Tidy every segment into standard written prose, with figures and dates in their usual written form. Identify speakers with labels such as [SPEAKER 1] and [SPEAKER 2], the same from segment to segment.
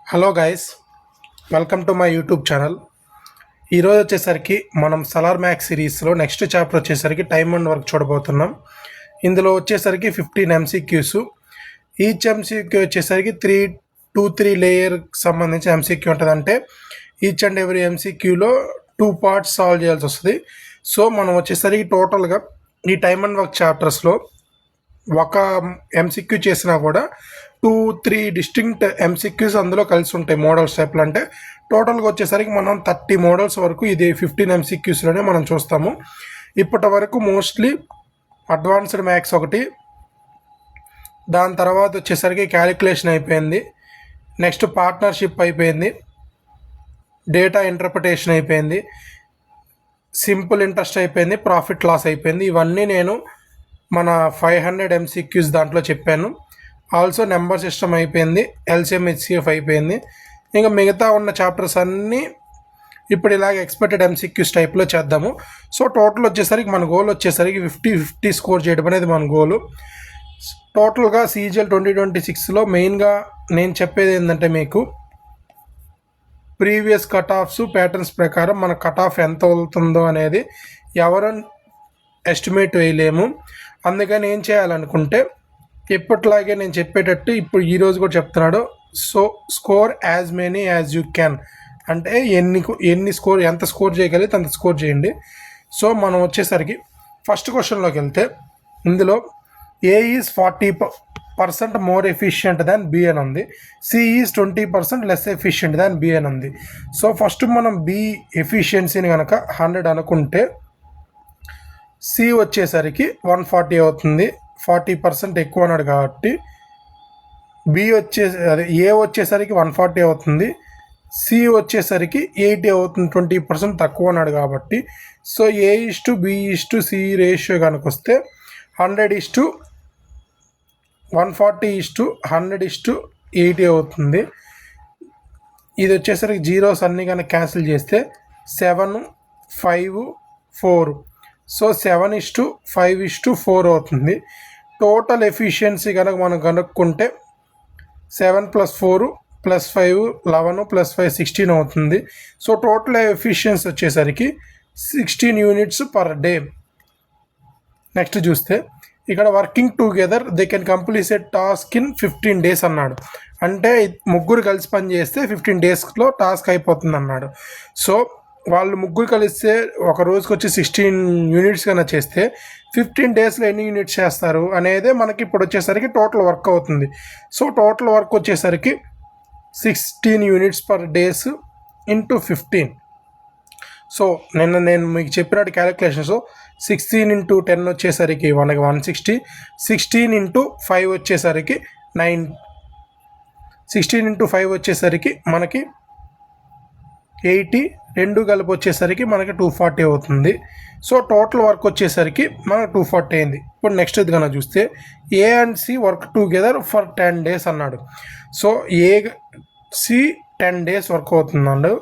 [SPEAKER 1] Hello guys, welcome to my YouTube channel. ఈరోజు వచ్చేసరికి మనం సలార్ మ్యాథ్స్ సిరీస్లో నెక్స్ట్ చాప్టర్ వచ్చేసరికి టైమ్ అండ్ వర్క్ చూడబోతున్నాం. ఇందులో వచ్చేసరికి 15 ఎంసీక్యూస్. ఈచ్ ఎంసీక్యూ వచ్చేసరికి 3 లేయర్కి సంబంధించి ఎంసీక్యూ ఉంటుంది. అంటే ఈచ్ అండ్ ఎవ్రీ ఎంసీక్యూలో 2 పార్ట్స్ సాల్వ్ చేయాల్సి వస్తుంది. సో మనం వచ్చేసరికి టోటల్గా ఈ టైమ్ అండ్ వర్క్ చాప్టర్స్లో ఒక ఎంసీక్యూ చేసినా కూడా 2-3 డిస్టింక్ట్ ఎంసీక్యూస్ అందులో కలిసి ఉంటాయి మోడల్స్ టైప్లో. అంటే టోటల్గా వచ్చేసరికి మనం 30 మోడల్స్ వరకు ఇది 15 ఎంసీక్యూస్లోనే మనం చూస్తాము. ఇప్పటి వరకు మోస్ట్లీ అడ్వాన్స్డ్ మ్యాథ్స్ ఒకటి, దాని తర్వాత వచ్చేసరికి క్యాలిక్యులేషన్ అయిపోయింది, నెక్స్ట్ పార్ట్నర్షిప్ అయిపోయింది, డేటా ఇంటర్ప్రిటేషన్ అయిపోయింది, సింపుల్ ఇంట్రెస్ట్ అయిపోయింది, ప్రాఫిట్ లాస్ అయిపోయింది. ఇవన్నీ నేను మన 500 ఎంసీక్యూస్ దాంట్లో చెప్పాను. ఆల్సో నెంబర్ సిస్టమ్ అయిపోయింది, ఎల్సిఎం హెచ్సిఎఫ్ అయిపోయింది. ఇంకా మిగతా ఉన్న చాప్టర్స్ అన్నీ ఇప్పుడు ఇలాగ ఎక్స్పెక్టెడ్ ఎంసీక్యూస్ టైప్లో చేద్దాము. సో టోటల్ వచ్చేసరికి మన గోల్ వచ్చేసరికి 50 స్కోర్ చేయడం అనేది మన గోలు. టోటల్గా CGL 2026లో మెయిన్గా నేను చెప్పేది ఏంటంటే, మీకు ప్రీవియస్ కట్ ఆఫ్స్ ప్యాటర్న్స్ ప్రకారం మన కట్ ఆఫ్ ఎంత అవుతుందో అనేది ఎవరు ఎస్టిమేట్ వేయలేము. అందుకని ఏం చేయాలనుకుంటే, ఎప్పటిలాగే నేను చెప్పేటట్టు ఇప్పుడు ఈరోజు కూడా చెప్తున్నాడు. So score as many as you can, అంటే ఎంత స్కోర్ చేయగలిగితే అంత స్కోర్ చేయండి. సో మనం వచ్చేసరికి ఫస్ట్ క్వశ్చన్లోకి వెళ్తే, ఇందులో a is 40% more efficient than b అని ఉంది, c is 20% less efficient than b అని ఉంది. సో ఫస్ట్ మనం బి ఎఫిషియన్సీని కనుక 100 అనుకుంటే, సి వచ్చేసరికి 140 అవుతుంది, 40% ఎక్కువ అన్నాడు కాబట్టి. ఏ వచ్చేసరికి 140 అవుతుంది, సి వచ్చేసరికి 80 అవుతుంది, 20% తక్కువ అన్నాడు కాబట్టి. సో A/B/C రేషియో కనుక వస్తే 100:140:100:80 అవుతుంది. ఇది వచ్చేసరికి జీరోస్ అన్నీ కనుక క్యాన్సిల్ చేస్తే 7, 5, 4. సో 7:5:4 అవుతుంది. టోటల్ ఎఫిషియన్సీ కనుక మనం కనుక్కుంటే 7 + 4 + 5 11 + 5 16 అవుతుంది. సో టోటల్ ఎఫిషియన్సీ వచ్చేసరికి 16 యూనిట్స్ పర్ డే. నెక్స్ట్ చూస్తే ఇక్కడ working together they can complete a task in 15 days అన్నాడు. అంటే ముగ్గురు కలిసి పని చేస్తే 15 daysలో టాస్క్ అయిపోతుంది అన్నాడు. సో వాళ్ళు ముగ్గురు కలిస్తే ఒక రోజుకి వచ్చి 16 యూనిట్స్ కన్నా చేస్తే 15 daysలో ఎన్ని యూనిట్స్ చేస్తారు అనేదే మనకి ఇప్పుడు వచ్చేసరికి టోటల్ వర్క్ అవుతుంది. సో టోటల్ వర్క్ వచ్చేసరికి 16 units per days into 15. So నేను మీకు చెప్పినట్టు క్యాలిక్యులేషన్స్ 16 × 10 వచ్చేసరికి మనకి 160, 16 × 5 వచ్చేసరికి 9, 16 × 5 వచ్చేసరికి మనకి 80, రెండు కలిపి వచ్చేసరికి మనకి 240 అవుతుంది. సో టోటల్ వర్క్ వచ్చేసరికి మనకు 240 అయింది. ఇప్పుడు నెక్స్ట్ ఇది కన్నా చూస్తే A and C work together for 10 days అన్నాడు. సో సి 10 days వర్క్ అవుతుందండి.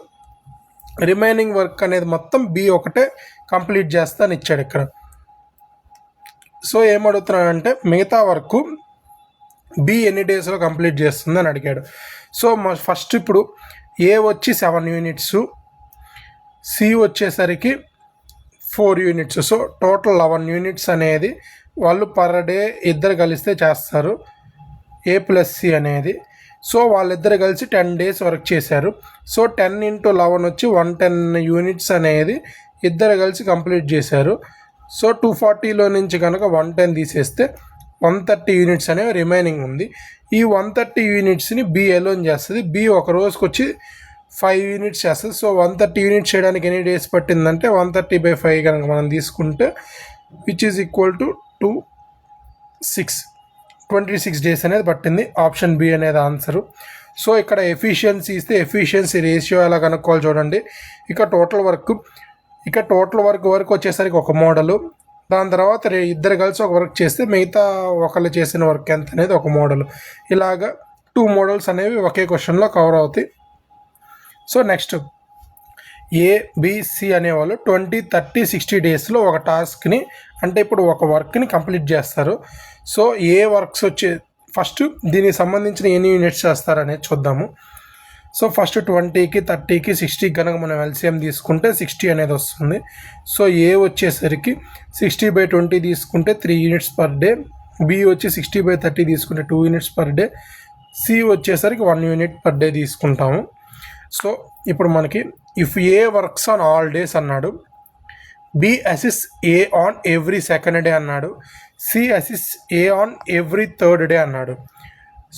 [SPEAKER 1] రిమైనింగ్ వర్క్ అనేది మొత్తం బి ఒకటే కంప్లీట్ చేస్తాను ఇచ్చాడు ఇక్కడ. సో ఏమడుగుతున్నాడంటే, మిగతా వర్క్ బి ఎన్ని డేస్లో కంప్లీట్ చేస్తుంది అని అడిగాడు. సో ఫస్ట్ ఇప్పుడు ఏ వచ్చి 7 యూనిట్స్, సి వచ్చేసరికి 4 యూనిట్స్. సో టోటల్ 11 యూనిట్స్ అనేది వాళ్ళు పర్ డే ఇద్దరు కలిస్తే చేస్తారు, A + C అనేది. సో వాళ్ళిద్దరు కలిసి 10 days వర్క్ చేశారు. సో 10 × 11 వచ్చి 110 యూనిట్స్ అనేది ఇద్దరు కలిసి కంప్లీట్ చేశారు. సో 240లో నుంచి కనుక 110 తీసేస్తే 130 యూనిట్స్ అనేవి రిమైనింగ్ ఉంది. ఈ 130 యూనిట్స్ని బి అలోన్ చేస్తుంది. బి ఒక రోజుకి వచ్చి 5 యూనిట్స్ చేస్తుంది. సో 130 యూనిట్స్ చేయడానికి ఎన్ని డేస్ పట్టిందంటే 130/5 కనుక మనం తీసుకుంటే which is equal to 26 days అనేది పట్టింది. ఆప్షన్ బి అనేది ఆన్సరు. సో ఇక్కడ ఎఫిషియన్సీ ఇస్తే ఎఫిషియన్సీ రేషియో ఎలా కనుక్కోవాలి చూడండి. ఇక టోటల్ వర్క్ వచ్చేసరికి ఒక మోడలు, దాని తర్వాత ఇద్దరు కలిసి ఒక వర్క్ చేస్తే మిగతా ఒకళ్ళు చేసిన వర్క్ ఎంత అనేది ఒక మోడలు. ఇలాగా 2 మోడల్స్ అనేవి ఒకే క్వశ్చన్లో కవర్ అవుతాయి. సో నెక్స్ట్ ఏబిసి అనేవాళ్ళు 20, 30, 60 డేస్లో ఒక టాస్క్ని, అంటే ఇప్పుడు ఒక వర్క్ని కంప్లీట్ చేస్తారు. సో ఏ వర్క్స్ ఫస్ట్ దీనికి సంబంధించిన ఎన్ని యూనిట్స్ చేస్తారు అనేది చూద్దాము. సో ఫస్ట్ 20కి 30కి 60కి కనుక మనం ఎల్సిఎం తీసుకుంటే 60 అనేది వస్తుంది. సో ఏ వచ్చేసరికి 60/20 తీసుకుంటే 3 యూనిట్స్ పర్ డే, బి వచ్చి 60/30 తీసుకుంటే 2 యూనిట్స్ పర్ డే, సి వచ్చేసరికి 1 యూనిట్ పర్ డే తీసుకుంటాము. సో ఇప్పుడు మనకి if a works on all days అన్నాడు, b assist a on every second day అన్నాడు, c assist a on every third day అన్నాడు.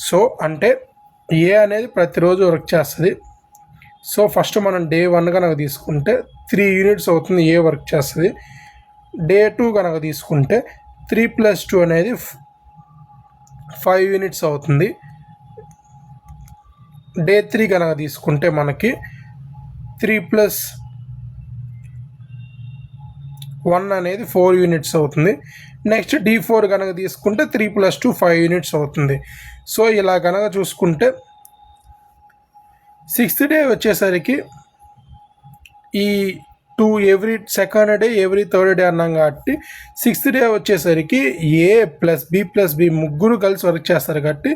[SPEAKER 1] So అంటే ఏ అనేది ప్రతిరోజు వర్క్ చేస్తుంది. సో ఫస్ట్ మనం డే 1 కనుక తీసుకుంటే 3 యూనిట్స్ అవుతుంది ఏ వర్క్ చేస్తుంది. డే 2 కనుక తీసుకుంటే 3 + 2 అనేది 5 యూనిట్స్ అవుతుంది. డే 3 కనుక తీసుకుంటే మనకి 3 + 1 అనేది 4 యూనిట్స్ అవుతుంది. నెక్స్ట్ D4 కనుక తీసుకుంటే 3 + 2 5 యూనిట్స్ అవుతుంది. సో ఇలా కనుక చూసుకుంటే 6th డే వచ్చేసరికి ఈ 2 every second day every third day అన్నాం కాబట్టి 6th డే వచ్చేసరికి ఏ + బి ముగ్గురు కలిసి వర్క్ చేస్తారు కాబట్టి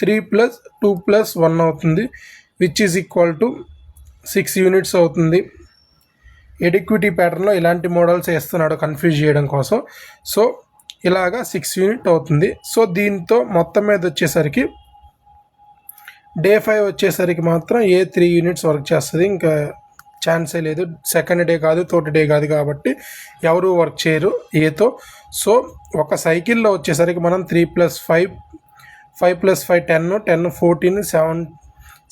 [SPEAKER 1] 3 + 2 + 1 అవుతుంది, which is equal to 6 units అవుతుంది. ఎడిక్విటీ ప్యాటర్న్లో ఇలాంటి మోడల్స్ వేస్తున్నాడు కన్ఫ్యూజ్ చేయడం కోసం. సో ఇలాగా 6 యూనిట్ అవుతుంది. సో దీంతో మొత్తం మీద వచ్చేసరికి డే 5 వచ్చేసరికి మాత్రం ఏ 3 యూనిట్స్ వర్క్ చేస్తుంది, ఇంకా ఛాన్సే లేదు. సెకండ్ డే కాదు, థర్డ్ డే కాదు కాబట్టి ఎవరు వర్క్ చేయరు ఏతో. సో ఒక సైకిల్లో వచ్చేసరికి మనం 3 + 5 5 + 5 10 10 14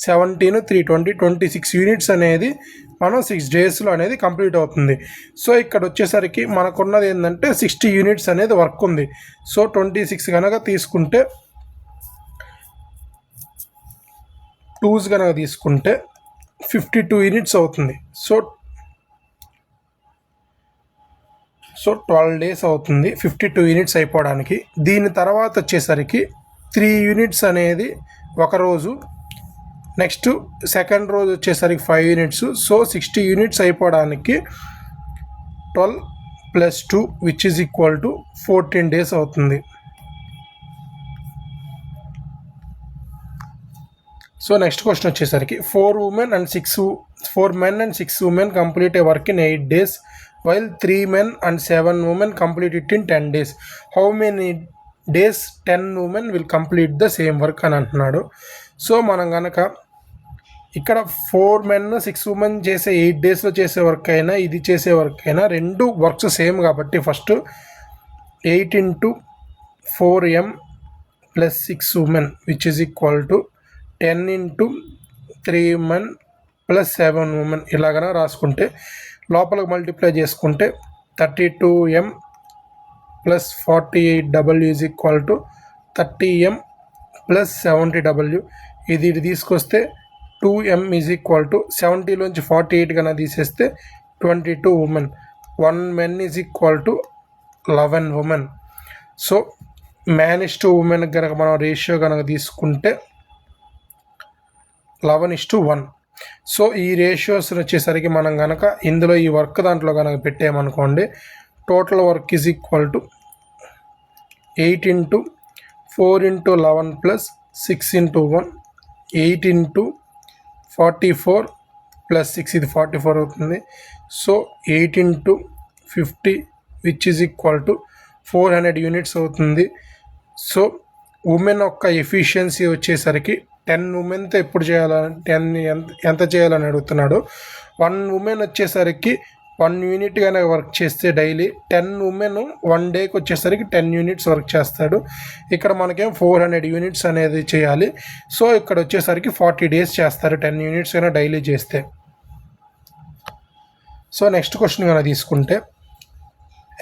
[SPEAKER 1] 17 3 20 26 యూనిట్స్ అనేది మనం 6 డేస్లో అనేది కంప్లీట్ అవుతుంది. సో ఇక్కడ వచ్చేసరికి మనకున్నది ఏంటంటే 60 యూనిట్స్ అనేది వర్క్ ఉంది. సో 26 కనుక తీసుకుంటే 2s కనుక తీసుకుంటే 52 యూనిట్స్ అవుతుంది. సో 12 డేస్ అవుతుంది 52 యూనిట్స్ అయిపోవడానికి. దీని తర్వాత వచ్చేసరికి 3 యూనిట్స్ అనేది ఒక రోజు, నెక్స్ట్ సెకండ్ రోజు వచ్చేసరికి 5 యూనిట్స్. సో 60 యూనిట్స్ అయిపోవడానికి 12 + 2 which is equal to 14 days అవుతుంది. సో నెక్స్ట్ క్వశ్చన్ వచ్చేసరికి 4 men and 6 women complete a work in 8 days while 3 men and 7 women complete it in 10 days. How many days 10 women will complete the same work అని అంటున్నాడు. So మనం కనుక ఇక్కడ 4 men 6 women చేసే 8 డేస్లో చేసే work అయినా ఇది చేసే వర్క్ అయినా రెండు వర్క్స్ సేమ్ కాబట్టి first 8 × 4m + 6 women which is equal to 10 × 3 men + 7 women ఇలాగనా రాసుకుంటే లోపలికి మల్టిప్లై చేసుకుంటే 32m + 48w is equal to 30m + 70w. ఇది తీసుకొస్తే 2m ఈజ్ ఈక్వల్ టు 70లోంచి 48 కన్నా తీసేస్తే 22 women. 1 men is equal to 11 women. So man/women కనుక మనం రేషియో కనుక తీసుకుంటే 11:1. సో ఈ రేషియోస్ వచ్చేసరికి మనం కనుక ఇందులో ఈ వర్క్ దాంట్లో కనుక పెట్టామనుకోండి total work is equal to 8 × 4 × 11 + 6 × 1 8 × 44 + 6 ఇది 44 అవుతుంది. So 8 × 50 which is equal to 400 units అవుతుంది. సో ఉమెన్ యొక్క ఎఫిషియన్సీ వచ్చేసరికి 10 ఉమెన్తో ఎప్పుడు చేయాలని 10 ఎంత చేయాలని అడుగుతున్నాడు. 1 ఉమెన్ వచ్చేసరికి 1 యూనిట్ కనుక వర్క్ చేస్తే డైలీ 10 ఉమెన్ 1 డేకి వచ్చేసరికి 10 యూనిట్స్ వర్క్ చేస్తాడు. ఇక్కడ మనకేం 400 యూనిట్స్ అనేది చేయాలి. సో ఇక్కడ వచ్చేసరికి 40 డేస్ చేస్తారు 10 యూనిట్స్ కనుక డైలీ చేస్తే. సో నెక్స్ట్ క్వశ్చన్ కనుక తీసుకుంటే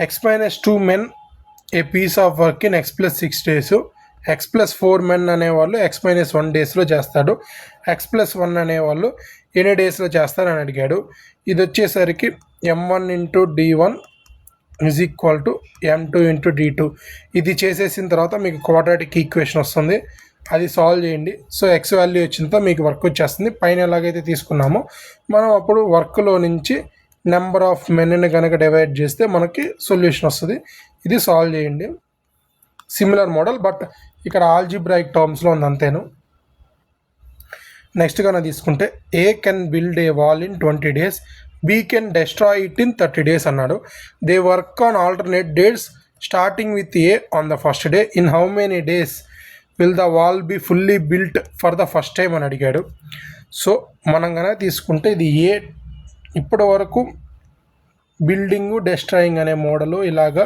[SPEAKER 1] x-2 men a piece of work in x + 6 days. x + 4 men అనేవాళ్ళు x-1 డేస్లో చేస్తాడు. x + 1 అనేవాళ్ళు ఎన్ని డేస్లో చేస్తారని అడిగాడు. ఇది వచ్చేసరికి m1 × d1 is equal to m2 × d2. ఇది చేసేసిన తర్వాత మీకు క్వాడ్రాటిక్ ఈక్వేషన్ వస్తుంది, అది సాల్వ్ చేయండి. సో x వాల్యూ వచ్చినంత మీకు వర్క్ వచ్చేస్తుంది. పైన ఎలాగైతే తీసుకున్నామో మనం అప్పుడు వర్క్లో నుంచి నెంబర్ ఆఫ్ మెన్ని కనుక డివైడ్ చేస్తే మనకి సొల్యూషన్ వస్తుంది. ఇది సాల్వ్ చేయండి. సిమిలర్ మోడల్ బట్ ఇక్కడ ఆల్జిబ్రాయిక్ టర్మ్స్లో ఉంది అంతేను. నెక్స్ట్ కన్నా తీసుకుంటే A can build a wall in 20 days, B can destroy it in 30 days అన్నాడు. They work on alternate dates starting with A on the first day. In how many days will the wall be fully built for the first time అని అడిగాడు. So మనం కనుక తీసుకుంటే ఇది ఏ ఇప్పటి వరకు building destroying అనే మోడలు ఇలాగా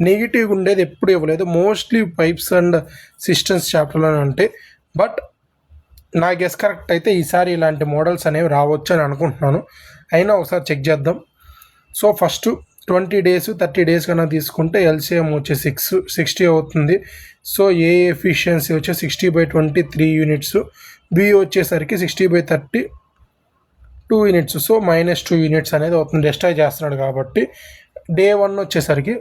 [SPEAKER 1] నెగిటివ్ ఉండేది ఎప్పుడు ఇవ్వలేదు. మోస్ట్లీ పైప్స్ అండ్ సిస్టమ్స్ చాప్టర్లోనే ఉంటాయి. బట్ నా గెస్ కరెక్ట్ అయితే ఈసారి ఇలాంటి మోడల్స్ అనేవి రావచ్చు అని అనుకుంటున్నాను. అయినా ఒకసారి చెక్ చేద్దాం. సో ఫస్ట్ 20 days 30 days కన్నా తీసుకుంటే ఎల్సిఎం వచ్చి 60 అవుతుంది. సో ఏ ఎఫిషియన్సీ వచ్చి 60/20 3 units, బి వచ్చేసరికి 60/30 2 units. సో -2 units అనేది అవుతుంది. డెస్ట్రాయ్ చేస్తున్నాడు కాబట్టి డే 1 వచ్చేసరికి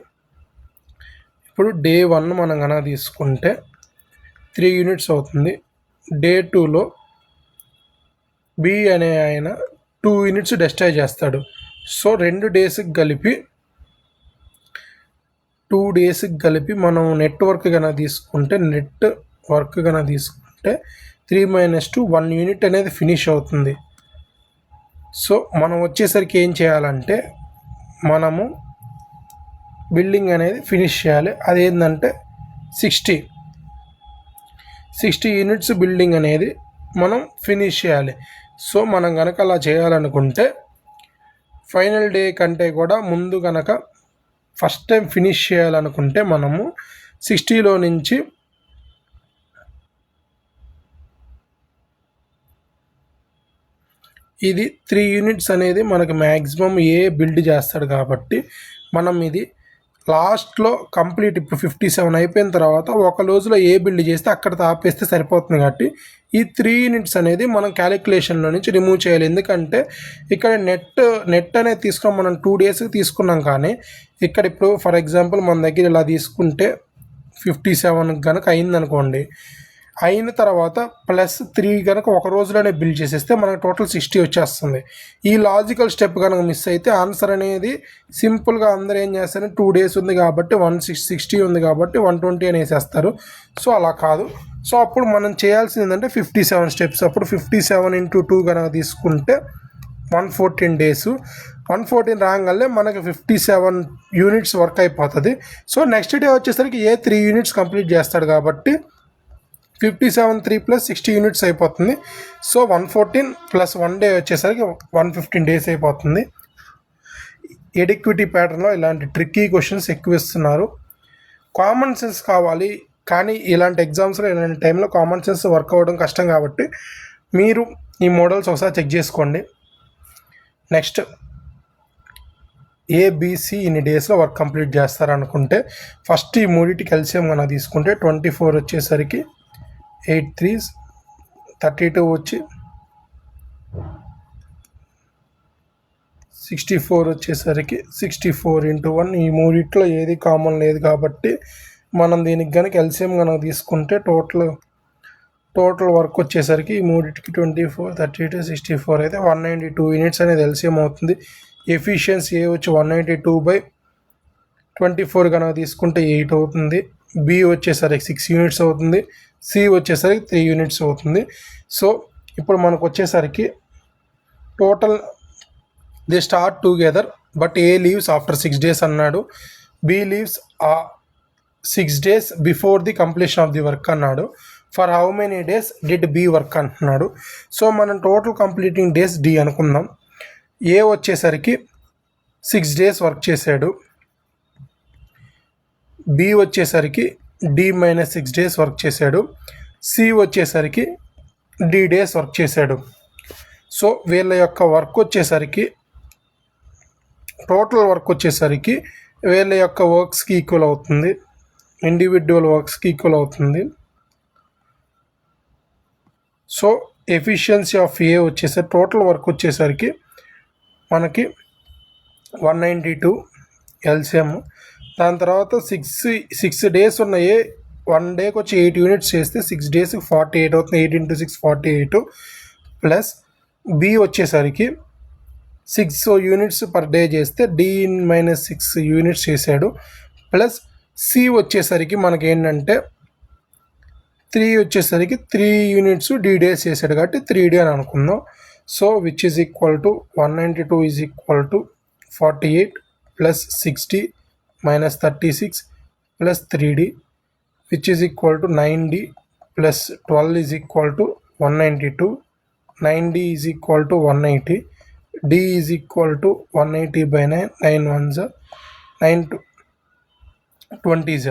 [SPEAKER 1] ఇప్పుడు డే 1 మనం కనుక తీసుకుంటే 3 units అవుతుంది. డే 2లో బి అనే ఆయన 2 units డెస్ట్రాయ్ చేస్తాడు. సో 2 daysకి కలిపి 2 daysకి కలిపి మనం నెట్వర్క్ కనుక తీసుకుంటే 3 - 2 1 unit అనేది ఫినిష్ అవుతుంది. సో మనం వచ్చేసరికి ఏం చేయాలంటే మనము బిల్డింగ్ అనేది ఫినిష్ చేయాలి. అదేంటంటే 60 units బిల్డింగ్ అనేది మనం ఫినిష్ చేయాలి. సో మనం కనుక అలా చేయాలనుకుంటే ఫైనల్ డే కంటే కూడా ముందు కనుక ఫస్ట్ టైం ఫినిష్ చేయాలనుకుంటే మనము 60లో నుంచి ఇది 3 units అనేది మనకు మ్యాక్సిమం ఏ బిల్డ్ చేస్తాడు కాబట్టి మనం ఇది లాస్ట్లో కంప్లీట్ ఇప్పుడు 57 అయిపోయిన తర్వాత ఒక రోజులో ఏ బిల్డ్ చేస్తే అక్కడ ఆపేస్తే సరిపోతుంది. కాబట్టి ఈ 3 units అనేది మనం క్యాలిక్యులేషన్లో నుంచి రిమూవ్ చేయాలి. ఎందుకంటే ఇక్కడ నెట్ అనేది తీసుకున్నాం మనం 2 daysకి తీసుకున్నాం. కానీ ఇక్కడ ఇప్పుడు ఫర్ ఎగ్జాంపుల్ మన దగ్గర ఇలా తీసుకుంటే 57 కనుక అయిందనుకోండి, అయిన తర్వాత +3 కనుక ఒక రోజులోనే బిల్డ్ చేసేస్తే మనకు టోటల్ 60 వచ్చేస్తుంది. ఈ లాజికల్ స్టెప్ కనుక మిస్ అయితే ఆన్సర్ అనేది సింపుల్గా అందరూ ఏం చేస్తారు, 2 days ఉంది కాబట్టి 160 ఉంది కాబట్టి 120 అని వేసేస్తారు. సో అలా కాదు. సో అప్పుడు మనం చేయాల్సింది ఏంటంటే 57 steps. అప్పుడు 57 × 2 కనుక తీసుకుంటే 114 days. 114 రాగానే మనకి 57 units వర్క్ అయిపోతుంది. సో నెక్స్ట్ డే వచ్చేసరికి 3 units కంప్లీట్ చేస్తాడు కాబట్టి 57 3 + 60 units అయిపోతుంది. సో 114 + 1 day వచ్చేసరికి 115 days అయిపోతుంది. ఎడిక్విటీ ప్యాటర్న్లో ఇలాంటి ట్రిక్కీ క్వశ్చన్స్ ఎక్కువ ఇస్తున్నారు. కామన్ సెన్స్ కావాలి, కానీ ఇలాంటి ఎగ్జామ్స్లో ఇలాంటి టైంలో కామన్ సెన్స్ వర్క్ అవ్వడం కష్టం కాబట్టి మీరు ఈ మోడల్స్ ఒకసారి చెక్ చేసుకోండి. నెక్స్ట్ ఏబిసి ఇన్ని డేస్లో వర్క్ కంప్లీట్ చేస్తారనుకుంటే ఫస్ట్ ఈ మూడింటికి ఎల్సిఎం కన్నా తీసుకుంటే 24 వచ్చేసరికి 8 3s 32 వచ్చి 64 వచ్చేసరికి 64 × 1. ఈ మూడిట్లో ఏది కామన్ లేదు కాబట్టి మనం దీనికి కనుక ఎల్సిఎం కనుక తీసుకుంటే టోటల్ వర్క్ వచ్చేసరికి ఈ మూడింటికి 24 32 64 అయితే 192 units అనేది ఎల్సిఎం అవుతుంది. ఎఫిషియన్సీ ఏ వచ్చి 192/24 కనుక తీసుకుంటే 8 అవుతుంది. బి వచ్చేసరికి 6 units అవుతుంది. సి వచ్చేసరికి 3 units అవుతుంది. సో ఇప్పుడు మనకు వచ్చేసరికి total they start together but a leaves after 6 days అన్నాడు. B leaves 6 days before the completion of the work అన్నాడు. For how many days did b work అంటున్నాడు. సో మనం టోటల్ కంప్లీటింగ్ డేస్ డి అనుకుందాం. A వచ్చేసరికి 6 days work చేశాడు. B వచ్చేసరికి d -6 days work చేశాడు. C వచ్చేసరికి డి డేస్ వర్క్ చేశాడు. సో వీళ్ళ యొక్క వర్క్ వచ్చేసరికి టోటల్ వర్క్ వచ్చేసరికి వీళ్ళ యొక్క వర్క్స్కి ఈక్వల్ అవుతుంది, ఇండివిజువల్ వర్క్స్కి ఈక్వల్ అవుతుంది. సో ఎఫిషియన్సీ ఆఫ్ ఏ వచ్చేసరికి టోటల్ వర్క్ వచ్చేసరికి మనకి 192 ఎల్సిఎం. దాని తర్వాత 6 days ఉన్నాయి. 1 dayకి వచ్చి 8 units చేస్తే 6 daysకి 48 అవుతుంది. 8 × 6 48 ప్లస్ బి వచ్చేసరికి 6 units పర్ డే చేస్తే డి -6 units చేశాడు. ప్లస్ సి వచ్చేసరికి మనకి ఏంటంటే 3 వచ్చేసరికి 3 యూనిట్స్ డి డేస్ చేశాడు కాబట్టి 3D అని అనుకుందాం. So which is equal to 192 is equal to 48 plus 60 minus 36 plus 3D which is equal to 9D plus 12 is equal to 192. 9D is equal to 180. D is equal to 180 by 9. 9 1s 9 20s.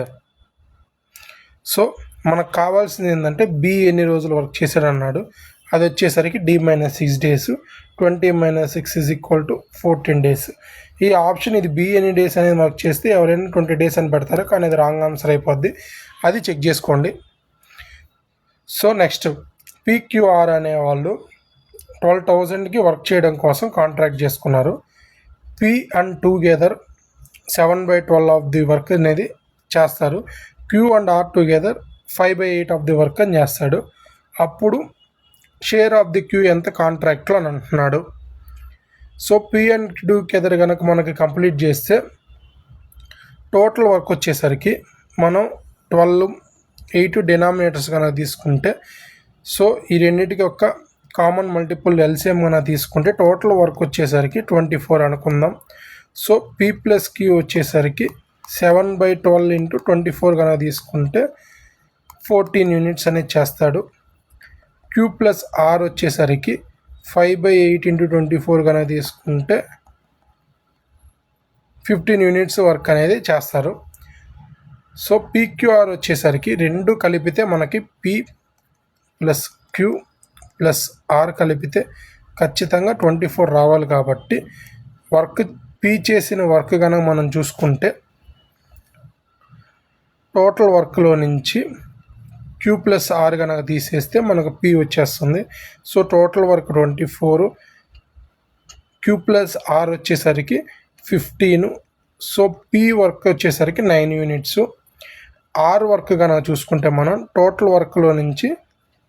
[SPEAKER 1] So మనకు కావాల్సింది ఏంటంటే B ఎన్ని రోజులు work చేశాడు అన్నాడు. అది వచ్చేసరికి D - 6 days. 20 - 6 is equal to 14 days. ఈ ఆప్షన్ ఇది బి ఎన్ని డేస్ అనేది వర్క్ చేస్తే ఎవరైనా 20 days అని పెడతారు, కానీ అది రాంగ్ ఆన్సర్ అయిపోద్ది. అది చెక్ చేసుకోండి. సో నెక్స్ట్ PQR అనేవాళ్ళు 12,000కి వర్క్ చేయడం కోసం కాంట్రాక్ట్ చేసుకున్నారు. P and together 7/12 of the work అనేది చేస్తారు. Q and R together 5/8 of the work అని చేస్తాడు. అప్పుడు షేర్ ఆఫ్ ది Q ఎంత కాంట్రాక్ట్లో అని అంటున్నాడు. So P and Q together కనుక మనకి కంప్లీట్ చేస్తే టోటల్ వర్క్ వచ్చేసరికి మనం 12, 8 డినామినేటర్స్ కనుక తీసుకుంటే, సో ఈ రెండింటికి ఒక కామన్ మల్టిపుల్ ఎల్సిఎం కనుక తీసుకుంటే టోటల్ వర్క్ వచ్చేసరికి 24 అనుకుందాం. సో P + Q వచ్చేసరికి 7/12 × 24 కనుక తీసుకుంటే 14 యూనిట్స్ అనేది చేస్తాడు. Q + R వచ్చేసరికి 5/8 × 24 కనుక తీసుకుంటే 15 యూనిట్స్ వర్క్ అనేది చేస్తారు. సో PQR వచ్చేసరికి రెండు కలిపితే మనకి P + Q + R కలిపితే ఖచ్చితంగా 24 రావాలి. కాబట్టి వర్క్ P చేసిన వర్క్ కనుక మనం చూసుకుంటే టోటల్ వర్క్లో నుంచి Q + R కనుక తీసేస్తే మనకు P వచ్చేస్తుంది. So total work 24, Q + R వచ్చేసరికి 15. సో P వర్క్ వచ్చేసరికి 9 యూనిట్స్. R వర్క్ కనుక చూసుకుంటే మనం టోటల్ వర్క్లో నుంచి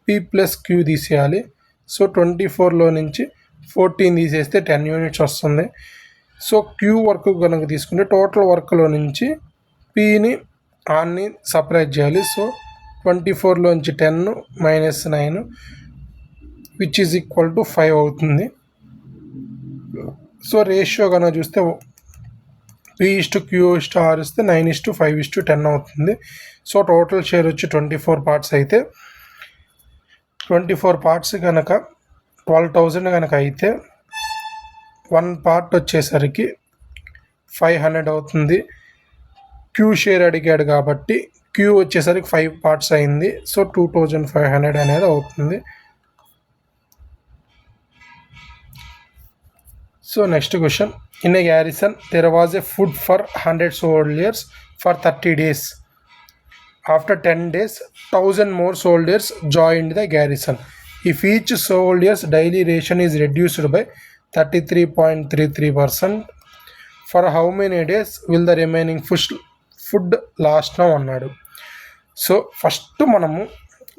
[SPEAKER 1] P + Q తీసేయాలి. సో 24లో నుంచి 14 తీసేస్తే 10 యూనిట్స్ వస్తుంది. సో Q వర్క్ కనుక తీసుకుంటే టోటల్ వర్క్లో నుంచి Pని Rని సపరేట్ చేయాలి. సో 24లోంచి 10 - 9 విచ్ ఈజ్ ఈక్వల్ టు 5 అవుతుంది. సో రేషియో కనుక చూస్తే P/Q/R ఇస్తే 9:5:10 అవుతుంది. సో టోటల్ షేర్ వచ్చి 24 పార్ట్స్ అయితే 24 పార్ట్స్ కనుక 12,000 కనుక అయితే 1 పార్ట్ వచ్చేసరికి 500 అవుతుంది. Q షేర్ అడిగాడు కాబట్టి Q వచ్చేసరికి 5 పార్ట్స్ అయింది. సో 2,500 అనేది అవుతుంది. So next question, in a garrison there was a food for 100 soldiers for 30 days. After 10 days, 1,000 more soldiers joined the garrison. If each soldier's daily ration is reduced by 33.33%, for how many days will the remaining food last now అన్నాడు. So first మనము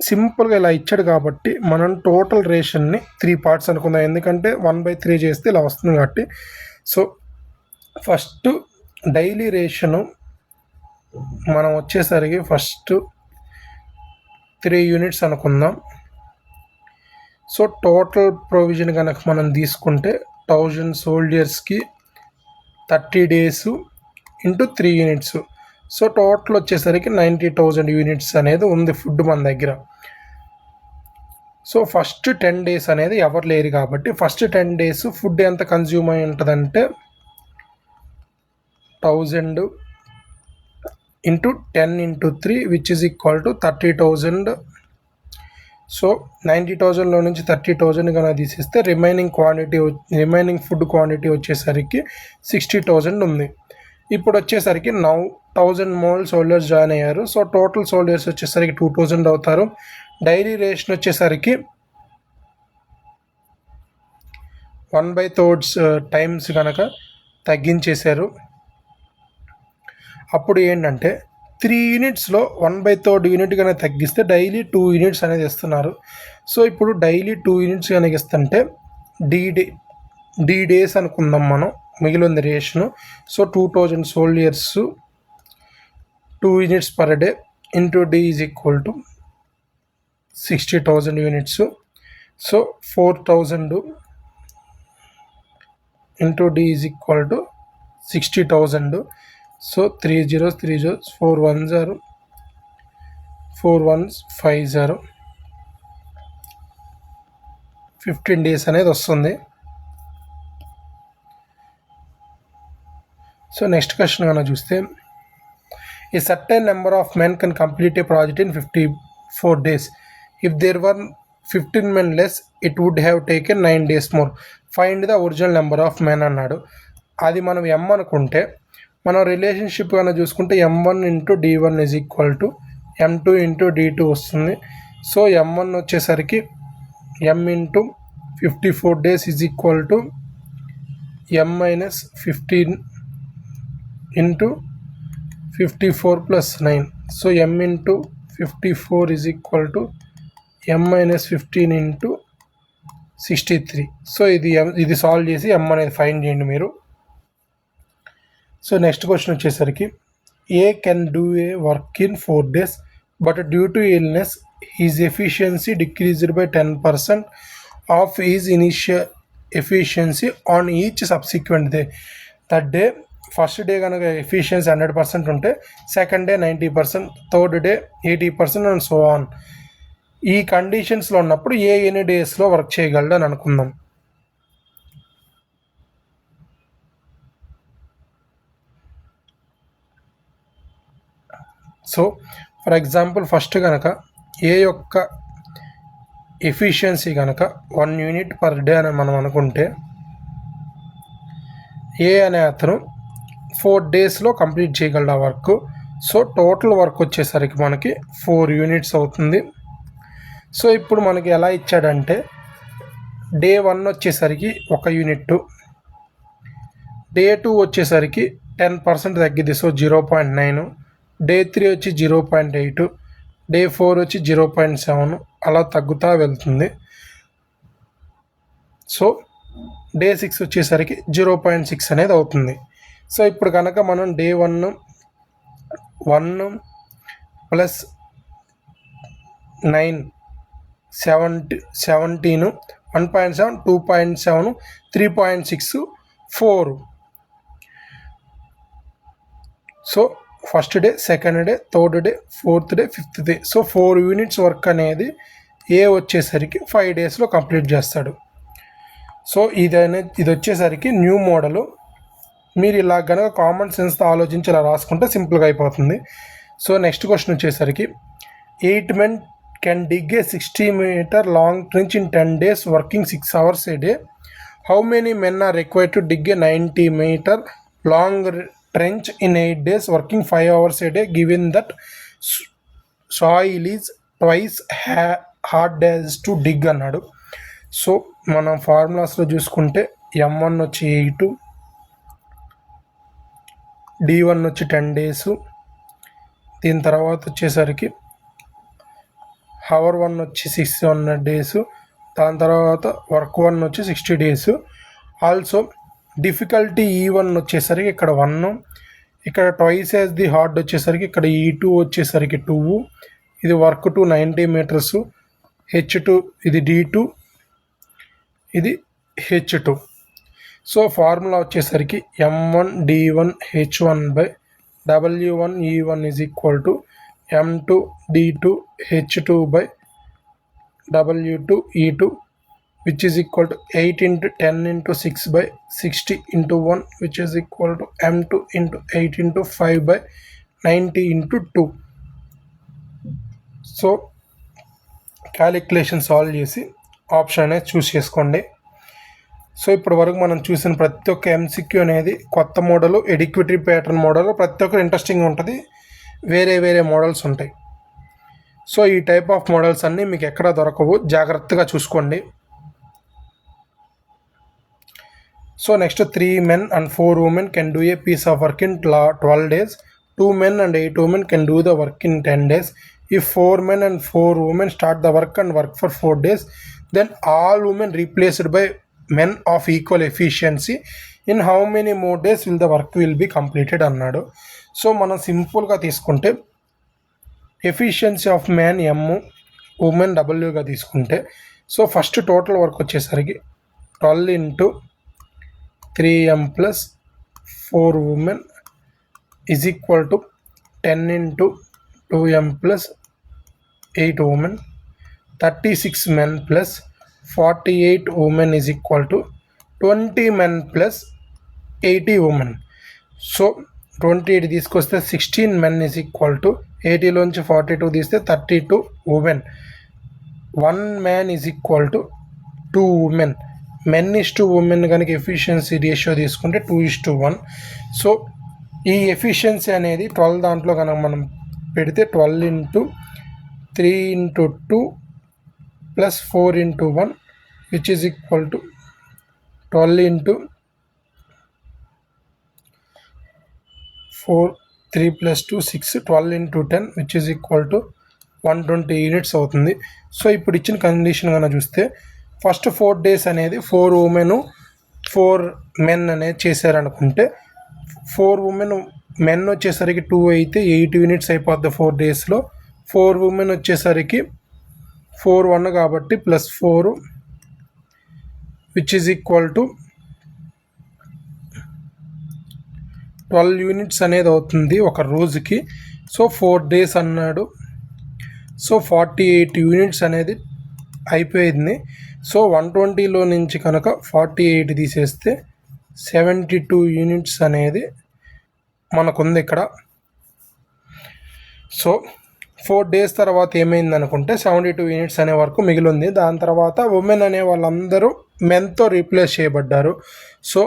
[SPEAKER 1] సింపుల్గా ఇలా ఇచ్చాడు కాబట్టి మనం total రేషన్ని 3 parts అనుకుందాం, ఎందుకంటే 1/3 చేస్తే ఇలా వస్తుంది కాబట్టి. సో ఫస్ట్ డైలీ రేషను మనం వచ్చేసరికి ఫస్ట్ 3 యూనిట్స్ అనుకుందాం. సో టోటల్ ప్రొవిజన్ కనుక మనం తీసుకుంటే 1,000 సోల్జర్స్కి 30 days × 3 యూనిట్స్. సో టోటల్ వచ్చేసరికి 90,000 యూనిట్స్ అనేది ఉంది ఫుడ్ మన దగ్గర. సో ఫస్ట్ 10 days అనేది ఎవరు లేరు కాబట్టి ఫస్ట్ 10 days ఫుడ్ ఎంత కన్జ్యూమ్ అయి ఉంటుందంటే 1,000 × 10 × 3 which is equal to 30,000. So 90,000లో నుంచి 30,000 కనుక తీసేస్తే రిమైనింగ్ ఫుడ్ క్వాంటిటీ వచ్చేసరికి 60,000 ఉంది. ఇప్పుడు వచ్చేసరికి 1,000 more సోల్జర్స్ జాయిన్ అయ్యారు. సో టోటల్ సోల్జర్స్ వచ్చేసరికి 2,000 అవుతారు. డైలీ రేషన్ వచ్చేసరికి 1/3 టైమ్స్ కనుక తగ్గించేశారు. అప్పుడు ఏంటంటే 3 యూనిట్స్లో 1/3 యూనిట్ కనుక తగ్గిస్తే డైలీ 2 యూనిట్స్ అనేది ఇస్తున్నారు. సో ఇప్పుడు డైలీ 2 యూనిట్స్ కనుక ఇస్తుంటే డి డేస్ అనుకుందాం మనం, మిగిలింది ration. So 2,000 soldiers 2 units per day into D is equal to 60,000 units. So 4,000 into D is equal to 60,000. So 3 zeros 3 zeros 4 1s are 4 1s 5 0 15 days అనేది వస్తుంది. సో నెక్స్ట్ క్వశ్చన్ కనుక చూస్తే a certain number of men can complete a project in 54 days. If there were 15 men less it would have taken 9 days more. Find the original number of men అన్నాడు. అది మనం ఎం అనుకుంటే మనం relationship కనుక చూసుకుంటే M1 into D1 is equal to M2 into D2 వస్తుంది. So M1 వచ్చేసరికి M into 54 days is equal to M minus 15 into 54 plus 9. So M into 54 is equal to M minus 15 into 63. So ఇది solve చేసి M అనేది find చేయండి మీరు. So next question వచ్చేసరికి A can do a work in 4 days but due to illness his efficiency decreased by 10% of his initial efficiency on each subsequent day. That day first day కనుక efficiency 100% ఉంటే second day 90%, third day 80% and so on. ఈ కండిషన్స్లో ఉన్నప్పుడు ఎన్ని డేస్లో work చేయగలడు అని అనుకుందాం. సో ఫర్ ఎగ్జాంపుల్ ఫస్ట్ కనుక ఏ యొక్క ఎఫిషియన్సీ కనుక 1 unit per day అని మనం అనుకుంటే ఏ అనే అతను 4 daysలో కంప్లీట్ చేయగలడు ఆ వర్క్. సో టోటల్ వర్క్ వచ్చేసరికి మనకి 4 units అవుతుంది. సో ఇప్పుడు మనకి ఎలా ఇచ్చాడంటే డే 1 వచ్చేసరికి 1 unit, డే 2 వచ్చేసరికి 10% తగ్గిద్ది, సో 0.9, డే 3 వచ్చి 0.8, డే 4 వచ్చి 0.7 అలా తగ్గుతూ వెళ్తుంది. సో డే 6 వచ్చేసరికి 0.6 అనేది అవుతుంది. సో ఇప్పుడు కనుక మనం day 1 plus 9 17 1.7 2.7 3.6 4. So first day, second day, third day, fourth day, fifth day. So 4 units work అనేది ఏ వచ్చేసరికి 5 daysలో కంప్లీట్ చేస్తాడు. సో ఇది వచ్చేసరికి న్యూ మోడలు. మీరు ఇలా కనుక కామన్ సెన్స్తో ఆలోచించి ఇలా రాసుకుంటే సింపుల్గా అయిపోతుంది. సో నెక్స్ట్ క్వశ్చన్ వచ్చేసరికి 8 men can dig A 60-meter long trench in 10 days working 6 hours a day. How many men are required to dig a 90-meter long trench in 8 days working 5 hours a day given that soil is twice hard as to dig అన్నాడు. So మనం ఫార్ములాస్లో చూసుకుంటే M1 వచ్చి 8, D1 వచ్చి 10 days, దీని తర్వాత వచ్చేసరికి hour 1 వచ్చి 600 days, దాని తర్వాత వర్క్ 1 వచ్చి 60 days. ఆల్సో డిఫికల్టీ E1 వచ్చేసరికి ఇక్కడ 1, ఇక్కడ ట్వైస్ యాజ్ ది హార్డ్ వచ్చేసరికి ఇక్కడ E2 వచ్చేసరికి 2, ఇది వర్క్ 2 90 meters, H2 ఇది D2, ఇది H2. సో ఫార్ములా వచ్చేసరికి M1 D1 H1 by W1 E1 is equal to M2 D2 H2 by W2 E2 which is equal to 8 into 10 into 6 by 60 into 1 which is equal to M2 into 8 into 5 by 90 into 2. So calculation solve చేసి option అనేది చూస్ చేసుకోండి. So ఇప్పటి వరకు మనం చూసిన ప్రతి ఒక్క MCQ అనేది కొత్త మోడలు, ఎడిక్విటీ ప్యాటర్న్ మోడల్, ప్రతి ఒక్కరు ఇంట్రెస్టింగ్ ఉంటుంది, వేరే వేరే మోడల్స్ ఉంటాయి. సో ఈ టైప్ ఆఫ్ మోడల్స్ అన్నీ మీకు ఎక్కడ దొరకవు, జాగ్రత్తగా చూసుకోండి. So next 3 men and 4 women can do a piece of work in 12 days. 2 men and 8 women can do the work in 10 days. If 4 men and 4 women start the work and work for 4 days, then all women replaced by men of equal efficiency. In how many more days will the work will be completed అన్నాడు. So మనం సింపుల్గా తీసుకుంటే efficiency of man M, women డబ్ల్యూగా తీసుకుంటే, so first total work వచ్చేసరికి 12 into 3m plus 4 women is equal to 10 into 2m plus 8 women, 36 men plus 48 women is equal to 20 men plus 80 women. So 28 తీసుకొస్తే 16 men is equal to 80లోంచి 42 తీస్తే 32 women. 1 man is equal to 2 women. men is to women కనుక efficiency ratio తీసుకుంటే 2:1. So ఈ efficiency అనేది 12 దాంట్లో కనుక మనం పెడితే 12 into 3 into 2 plus 4 into 1 which is equal to 12 into 4 3 plus 2 6 12 into 10 which is equal to 120 units అవుతుంది. సో ఇప్పుడు ఇచ్చిన కండిషన్ కనుక చూస్తే ఫస్ట్ 4 days అనేది 4 ఉమెన్ 4 men అనేది చేశారనుకుంటే 4 ఉమెన్ మెన్ వచ్చేసరికి 2 అయితే 8 యూనిట్స్ అయిపోద్ది 4 daysలో. 4 ఉమెన్ వచ్చేసరికి 4 కాబట్టి plus 4 which is equal to 12 units అనేది అవుతుంది ఒక రోజుకి. సో 4 days అన్నాడు. సో 48 యూనిట్స్ అనేది అయిపోయింది. సో 120లో నుంచి కనుక 48 తీసేస్తే 72 యూనిట్స్ అనేది మనకుంది ఇక్కడ. సో 4 days తర్వాత ఏమైంది అనుకుంటే 72 యూనిట్స్ అనే వరకు మిగిలింది. దాని తర్వాత ఉమెన్ అనే వాళ్ళందరూ మెన్తో రీప్లేస్ చేయబడ్డారు. సో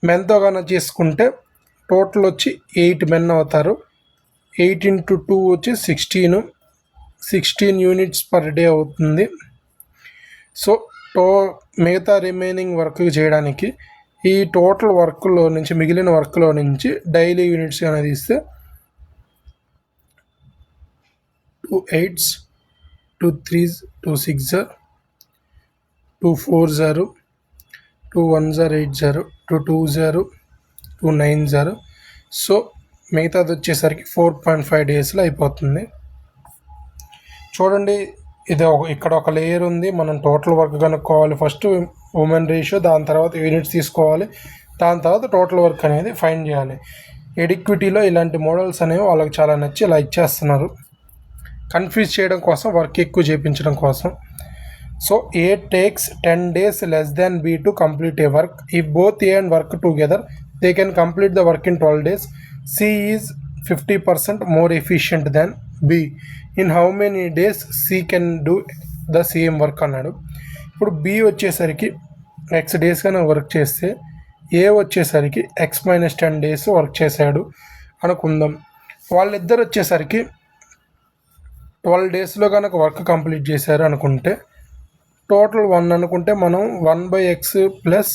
[SPEAKER 1] మెన్తో కనుక చేసుకుంటే టోటల్ వచ్చి 8 men అవుతారు. 8 ఇంటూ 2 వచ్చి 16 యూనిట్స్ పర్ డే అవుతుంది. సో మిగతా రిమైనింగ్ వర్క్ చేయడానికి ఈ టోటల్ వర్క్లో నుంచి మిగిలిన వర్క్లో నుంచి డైలీ యూనిట్స్ కనుక తీస్తే 2 8s 2 3s 2 6s 2 4s 2 1s 8s 2 2s 2 9s. So మిగతాది వచ్చేసరికి 4.5 daysలో అయిపోతుంది. చూడండి, ఇది ఇక్కడ ఒక లేయర్ ఉంది. మనం టోటల్ వర్క్ కనుక్కోవాలి. ఫస్ట్ ఉమెన్ రేషియో, దాని తర్వాత యూనిట్స్ తీసుకోవాలి, దాని తర్వాత టోటల్ వర్క్ అనేది ఫైండ్ చేయాలి. ఎడిక్విటీలో ఇలాంటి మోడల్స్ అనేవి వాళ్ళకి చాలా నచ్చి ఇలా ఇచ్చేస్తున్నారు, కన్ఫ్యూజ్ చేయడం కోసం, వర్క్ ఎక్కువ చేయించడం కోసం. So A takes 10 days less than B to complete a work. If both A and work together, they can complete the work in 12 days. C is 50% more efficient than B. In how many days C can do the same work అన్నాడు. ఇప్పుడు B వచ్చేసరికి X days కన్నా work చేస్తే A వచ్చేసరికి X-10 days work చేశాడు అనుకుందాం. వాళ్ళిద్దరు వచ్చేసరికి 12 daysలో కనుక వర్క్ కంప్లీట్ చేశారు అనుకుంటే టోటల్ 1 అనుకుంటే మనం 1/x plus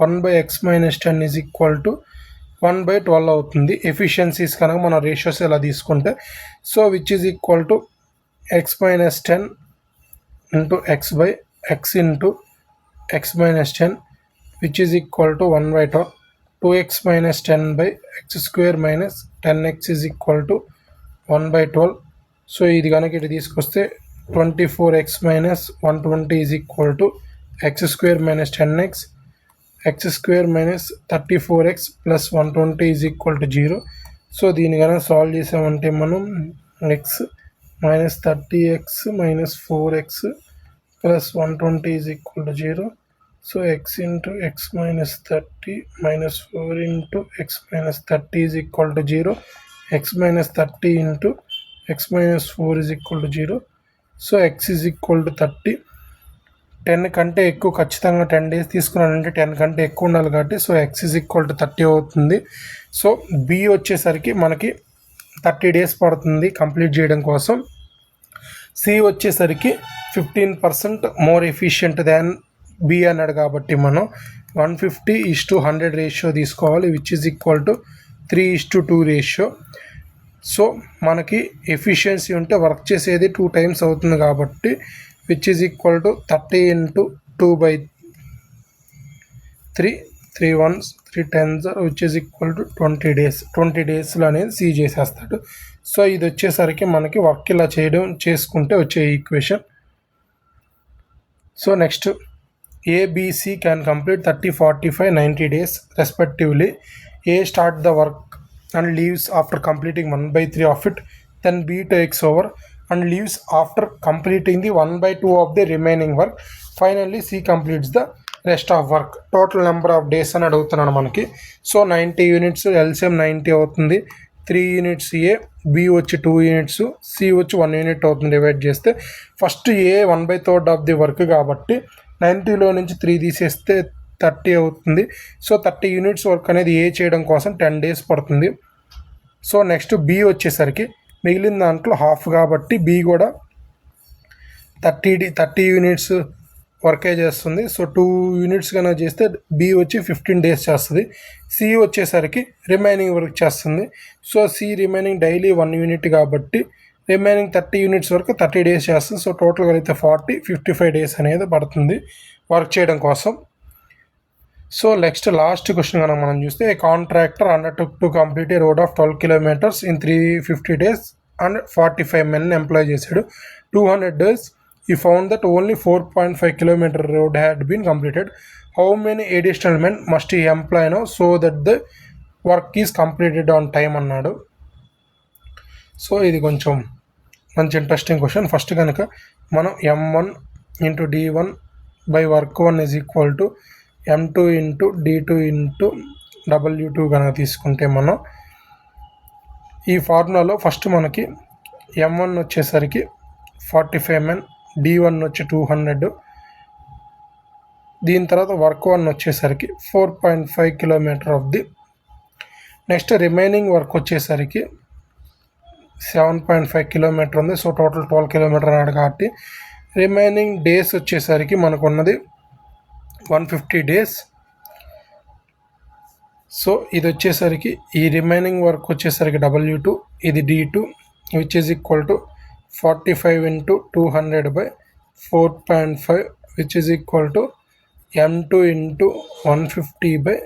[SPEAKER 1] 1/x-10 is equal to 1/12 అవుతుంది. ఎఫిషియన్సీస్ కనుక మన రేషియోస్ ఇలా తీసుకుంటే, so which is equal to x-10 into x/x into x-10 which is equal to 1/12. 2x-10/x² minus 10x is equal to 1/12. So ఇది కనుక ఇటు తీసుకొస్తే 24x minus 120 is equal to x² minus 10x, x² minus 34x plus 120 is equal to 0. So దీని కనుక solve చేసామంటే మనం x minus 30x minus 4x plus 120 is equal to 0. So x into x minus 30 minus 4 into x minus 30 is equal to 0. x minus 30 into x minus 4 is equal to 0. So x is equal to 30. 10 కంటే ఎక్కువ ఖచ్చితంగా 10 days తీసుకున్నానంటే 10 కంటే ఎక్కువ ఉండాలి కాబట్టి so x is equal to 30 అవుతుంది. So B వచ్చేసరికి మనకి 30 days పడుతుంది కంప్లీట్ చేయడం కోసం. C వచ్చేసరికి 15% మోర్ ఎఫిషియంట్ దాన్ B అన్నాడు కాబట్టి మనం 150:100 రేషియో తీసుకోవాలి, which is equal to 3:2 ratio. So మనకి ఎఫిషియన్సీ ఉంటే వర్క్ చేసేది 2 times అవుతుంది కాబట్టి which is equal to 30 into 2/3 3 1s 3 10s which is equal to 20 days. 20 daysలో అనేది C చేసేస్తాడు. సో ఇది వచ్చేసరికి మనకి వర్క్ ఇలా చేసుకుంటే వచ్చే equation. So next ABC can complete 30, 45, 90 days respectively. A start the work and leaves after completing 1/3 of it. Then B takes over and leaves after completing the 1/2 of the remaining work. Finally C completes the rest of work. Total number of days అని అడుగుతున్నాను మనకి. So 90 units LCM 90 అవుతుంది. 3 units A, B వచ్చి 2 units, C వచ్చి 1 unit అవుతుంది. Divide చేస్తే first A 1/3 of the work కాబట్టి 90లో నుంచి 3 తీసేస్తే 30 అవుతుంది. సో 30 units వర్క్ అనేది ఏ చేయడం కోసం 10 days పడుతుంది. సో నెక్స్ట్ బి వచ్చేసరికి మిగిలిన దాంట్లో హాఫ్ కాబట్టి బి కూడా 30 units వర్కే చేస్తుంది. సో 2 units కనుక చేస్తే బి వచ్చి 15 days చేస్తుంది. సి వచ్చేసరికి రిమైనింగ్ వర్క్ చేస్తుంది. So C remaining daily 1 unit కాబట్టి రిమైనింగ్ 30 units వరకు 30 days చేస్తుంది. సో టోటల్గా అయితే 55 days అనేది పడుతుంది వర్క్ చేయడం కోసం. సో నెక్స్ట్ లాస్ట్ క్వశ్చన్ కనుక మనం చూస్తే a contractor undertook to complete a road of 12 kilometers in 350 days and 45 men employ చేశాడు. 200 days he found that only 4.5 kilometer road had been completed. How many additional men must he employ now so that the work is completed on time అన్నాడు. So ఇది కొంచెం మంచి interesting question. First కనుక మనం M1 into D1 by work 1 is equal to M2 into D2 into W2 కనుక తీసుకుంటే మనం ఈ ఫార్ములాలో ఫస్ట్ మనకి M1 వచ్చేసరికి 45 men, D1 వచ్చి 200, దీని తర్వాత వర్క్ 1 వచ్చేసరికి 4.5 kilometer of the. Next remaining work వచ్చేసరికి 7.5 kilometer ఉంది. సో టోటల్ 12 kilometer అన్నాడు కాబట్టి రిమైనింగ్ డేస్ వచ్చేసరికి మనకు ఉన్నది 150 days. సో ఇది వచ్చేసరికి ఈ రిమైనింగ్ వర్క్ వచ్చేసరికి W2, ఇది D2 which is equal to 45 into 200 by 4.5 which is equal to M2 into 150 by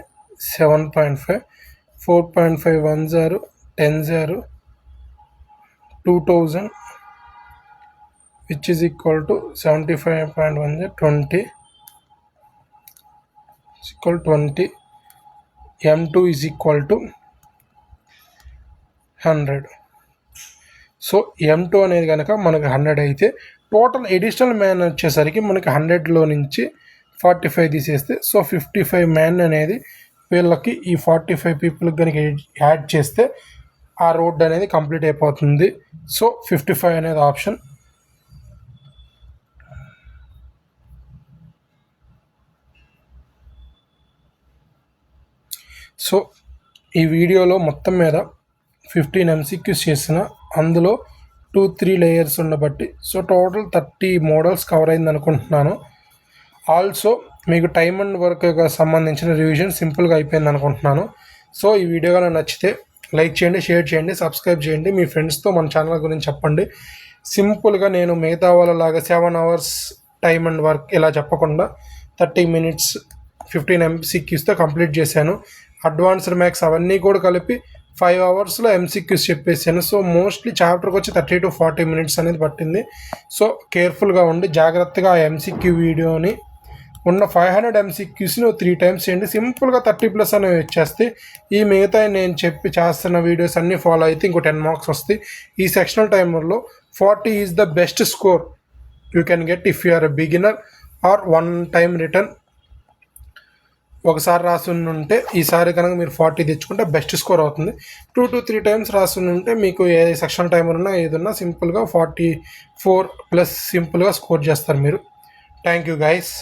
[SPEAKER 1] 7.5. 4.5 1 0 10 0 2000 which is equal to 75.1 20 is equal to 20. M2 is equal to 100. So M2 అనేది కనుక మనకు 100 అయితే total additional man వచ్చేసరికి మనకి 100లో నుంచి 45 తీసేస్తే so 55 man అనేది వీళ్ళకి ఈ 45 పీపుల్కి కనుక యాడ్ చేస్తే ఆ రోడ్ అనేది కంప్లీట్ అయిపోతుంది. సో 55 అనేది ఆప్షన్. సో ఈ వీడియోలో మొత్తం మీద 15 MCQs చేసిన, అందులో 2-3 లేయర్స్ ఉండబట్టి సో టోటల్ 30 మోడల్స్ కవర్ అయింది అనుకుంటున్నాను. ఆల్సో మీకు టైమ్ అండ్ వర్క్గా సంబంధించిన రివిజన్ సింపుల్గా అయిపోయింది అనుకుంటున్నాను. సో ఈ వీడియో కనుక నచ్చితే లైక్ చేయండి, షేర్ చేయండి, సబ్స్క్రైబ్ చేయండి, మీ ఫ్రెండ్స్తో మన ఛానల్ గురించి చెప్పండి. సింపుల్గా నేను మిగతా వాళ్ళలాగా 7 hours టైమ్ అండ్ వర్క్ ఇలా చెప్పకుండా 30 minutes 15 MCQsతో కంప్లీట్ చేశాను. అడ్వాన్స్డ్ మ్యాథ్స్ అవన్నీ కూడా కలిపి 5 hours MCQs చెప్పేసాను. సో మోస్ట్లీ చాప్టర్కి వచ్చి 30 to 40 minutes అనేది పట్టింది. సో కేర్ఫుల్గా ఉండి జాగ్రత్తగా ఆ MCQ వీడియోని ఉన్న 500 MCQsని 3 times చేయండి. సింపుల్గా 30+ అనేవి వచ్చేస్తే ఈ మిగతా నేను చేస్తున్న వీడియోస్ అన్నీ ఫాలో అయితే ఇంకో 10 marks వస్తాయి. ఈ సెక్షనల్ టైమర్లో 40 is the best score you can get if you are a beginner or 1 time return. ఒకసారి రాసుంటే ఈసారి కనుక మీరు 40 తెచ్చుకుంటే బెస్ట్ స్కోర్ అవుతుంది. 2 to 3 times రాసుంటే మీకు ఏ సెక్షన్ టైమర్ ఉన్నా ఏదన్నా సింపుల్గా 44+ సింపుల్గా స్కోర్ చేస్తారు మీరు. Thank you guys.